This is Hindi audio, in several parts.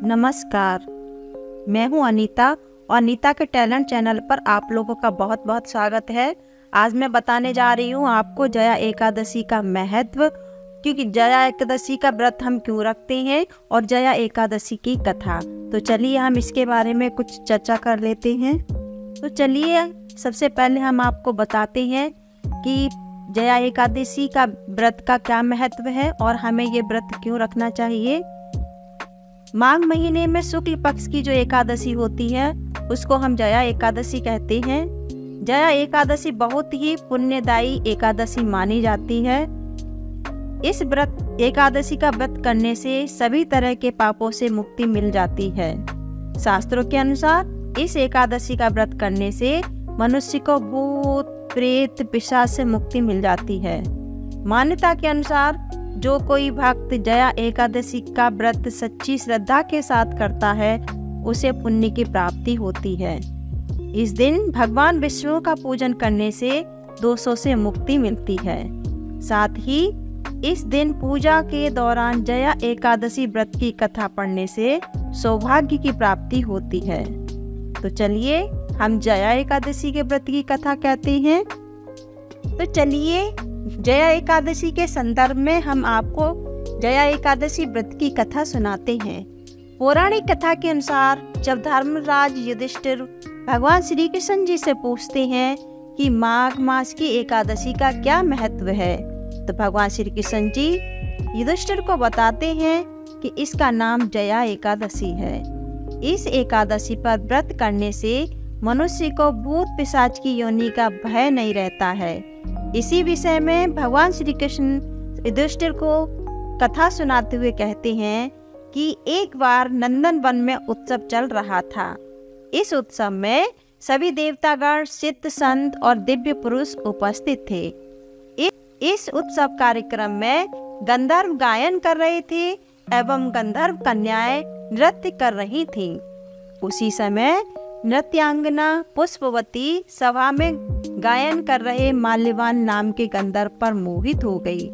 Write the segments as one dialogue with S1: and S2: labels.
S1: नमस्कार, मैं हूं अनीता और अनीता के टैलेंट चैनल पर आप लोगों का बहुत बहुत स्वागत है। आज मैं बताने जा रही हूं आपको जया एकादशी का महत्व, क्योंकि जया एकादशी का व्रत हम क्यों रखते हैं और जया एकादशी की कथा। तो चलिए हम इसके बारे में कुछ चर्चा कर लेते हैं। तो चलिए सबसे पहले हम आपको बताते हैं कि जया एकादशी का व्रत का क्या महत्व है और हमें ये व्रत क्यों रखना चाहिए। माघ महीने में शुक्ल पक्ष की जो एकादशी होती है उसको हम जया एकादशी कहते हैं। जया एकादशी बहुत ही पुण्यदायी एकादशी मानी जाती है। इस व्रत एकादशी का व्रत करने से सभी तरह के पापों से मुक्ति मिल जाती है। शास्त्रों के अनुसार इस एकादशी का व्रत करने से मनुष्य को भूत प्रेत पिशाच से मुक्ति मिल जाती है। मान्यता के अनुसार जो कोई भक्त जया एकादशी का व्रत सच्ची श्रद्धा के साथ करता है उसे पुण्य की प्राप्ति होती है। इस दिन भगवान विष्णु का पूजन करने से दोषों से मुक्ति मिलती है। साथ ही इस दिन पूजा के दौरान जया एकादशी व्रत की कथा पढ़ने से सौभाग्य की प्राप्ति होती है। तो चलिए हम जया एकादशी के व्रत की कथा कहते हैं। तो चलिए जया एकादशी के संदर्भ में हम आपको जया एकादशी व्रत की कथा सुनाते हैं। पौराणिक कथा के अनुसार जब धर्मराज युधिष्ठिर भगवान श्री कृष्ण जी से पूछते हैं कि माघ मास की एकादशी का क्या महत्व है, तो भगवान श्री कृष्ण जी युधिष्ठिर को बताते हैं कि इसका नाम जया एकादशी है। इस एकादशी पर व्रत करने से मनुष्य को भूत पिशाच की योनि का भय नहीं रहता है। इसी विषय में भगवान श्री कृष्ण युधिष्ठिर को कथा सुनाते हुए कहते हैं कि एक बार नंदन वन में उत्सव चल रहा था। इस उत्सव में सभी देवतागण, सिद्ध, संत और दिव्य पुरुष उपस्थित थे। इस उत्सव कार्यक्रम में गंधर्व गायन कर रहे थे एवं गंधर्व कन्याएं नृत्य कर रही थीं। उसी समय नृत्यांगना पुष्पवती सभा में गायन कर रहे माल्यवान नाम के गंधर्व पर मोहित हो गई।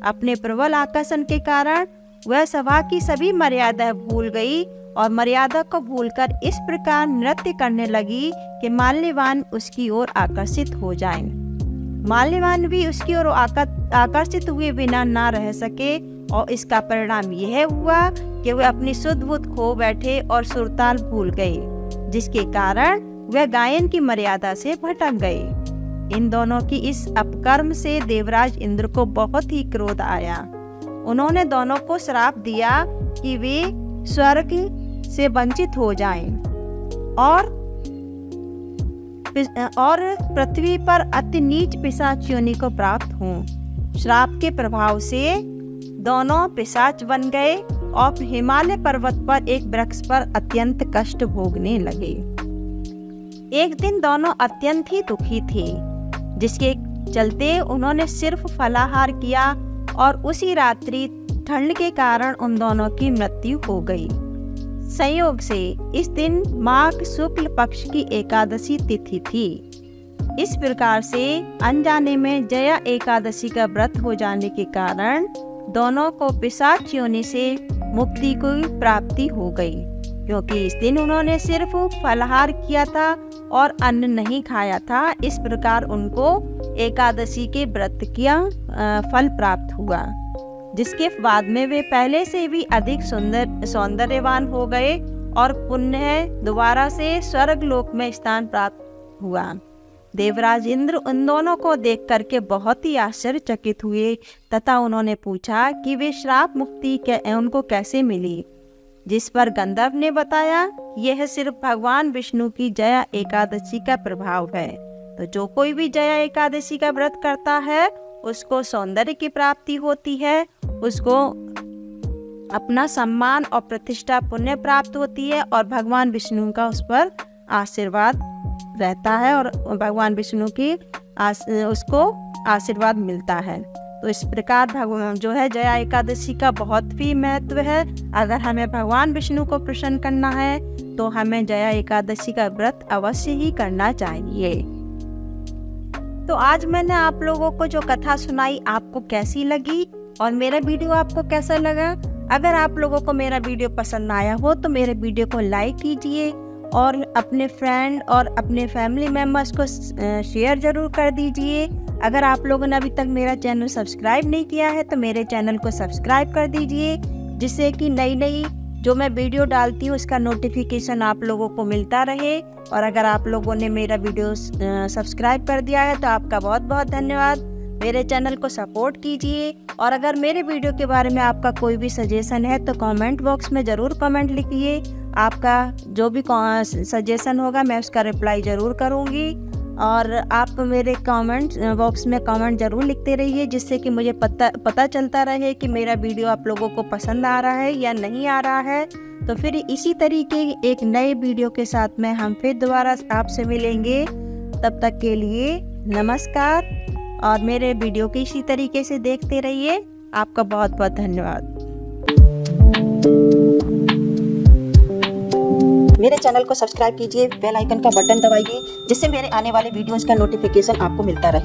S1: अपने प्रबल आकर्षण के कारण वह सभा की सभी मर्यादा भूल गई और मर्यादा को भूलकर इस प्रकार नृत्य करने लगी कि माल्यवान उसकी ओर आकर्षित हो जाएं। माल्यवान भी उसकी ओर आकर्षित हुए बिना ना रह सके और इसका परिणाम यह हुआ कि वे अपनी शुद्ध बुद्ध खो बैठे और सुरताल भूल गए, जिसके कारण वह गायन की मर्यादा से भटक गए। इन दोनों की इस अपकर्म से देवराज इंद्र को बहुत ही क्रोध आया। उन्होंने दोनों को श्राप दिया कि वे स्वर्ग से वंचित हो जाएं और पृथ्वी पर अति नीच पिशाच योनि को प्राप्त हों। श्राप के प्रभाव से दोनों पिशाच बन गए और हिमालय पर्वत पर एक वृक्ष पर अत्यंत कष्ट भोगने लगे। एक दिन दोनों अत्यंत ही दुखी थे, जिसके चलते उन्होंने सिर्फ फलाहार किया और उसी रात्रि ठंड के कारण उन दोनों की मृत्यु हो गई। संयोग से इस दिन माघ शुक्ल पक्ष की एकादशी तिथि थी। इस प्रकार से अनजाने में जया एकादशी का व्रत हो जाने के कारण दोनों को पिशाच योनि से मुक्ति की प्राप्ति हो गई, क्योंकि इस दिन उन्होंने सिर्फ फलाहार किया था और अन्न नहीं खाया था। इस प्रकार उनको एकादशी के व्रत का फल प्राप्त हुआ, जिसके बाद में वे पहले से भी अधिक सौंदर्यवान हो गए और पुनः दोबारा से स्वर्ग लोक में स्थान प्राप्त हुआ। देवराज इंद्र उन दोनों को देख करके बहुत ही आश्चर्यचकित हुए तथा उन्होंने पूछा कि वे श्राप मुक्ति उनको कैसे मिली, जिस पर गंधर्व ने बताया यह सिर्फ भगवान विष्णु की जया एकादशी का प्रभाव है। तो जो कोई भी जया एकादशी का व्रत करता है उसको सौंदर्य की प्राप्ति होती है, उसको अपना सम्मान और प्रतिष्ठा पुण्य प्राप्त होती है और भगवान विष्णु का उस पर आशीर्वाद रहता है और भगवान विष्णु की उसको आशीर्वाद मिलता है। तो इस प्रकार भगवान जो है जया एकादशी का बहुत भी महत्व है। अगर हमें भगवान विष्णु को प्रसन्न करना है तो हमें जया एकादशी का व्रत अवश्य ही करना चाहिए। तो आज मैंने आप लोगों को जो कथा सुनाई आपको कैसी लगी और मेरा वीडियो आपको कैसा लगा अगर आप लोगों को मेरा वीडियो पसंद आया हो तो मेरे वीडियो को लाइक कीजिए और अपने फ्रेंड और अपने फैमिली मेम्बर्स को शेयर ज़रूर कर दीजिए। अगर आप लोगों ने अभी तक मेरा चैनल सब्सक्राइब नहीं किया है तो मेरे चैनल को सब्सक्राइब कर दीजिए, जिससे कि नई नई जो मैं वीडियो डालती हूँ उसका नोटिफिकेशन आप लोगों को मिलता रहे। और अगर आप लोगों ने मेरा वीडियो सब्सक्राइब कर दिया है तो आपका बहुत बहुत धन्यवाद। मेरे चैनल को सपोर्ट कीजिए और अगर मेरे वीडियो के बारे में आपका कोई भी सजेशन है तो कमेंट बॉक्स में ज़रूर कमेंट लिखिए। आपका जो भी सजेशन होगा मैं उसका रिप्लाई ज़रूर करूँगी। और आप मेरे कमेंट बॉक्स में कमेंट ज़रूर लिखते रहिए, जिससे कि मुझे पता चलता रहे कि मेरा वीडियो आप लोगों को पसंद आ रहा है या नहीं आ रहा है। तो फिर इसी तरीके एक नए वीडियो के साथ में हम फिर दोबारा आपसे मिलेंगे। तब तक के लिए नमस्कार और मेरे वीडियो को इसी तरीके से देखते रहिए। आपका बहुत बहुत धन्यवाद।
S2: मेरे चैनल को सब्सक्राइब कीजिए, बेल आइकन का बटन दबाइए, जिससे मेरे आने वाले वीडियोस का नोटिफिकेशन आपको मिलता रहे।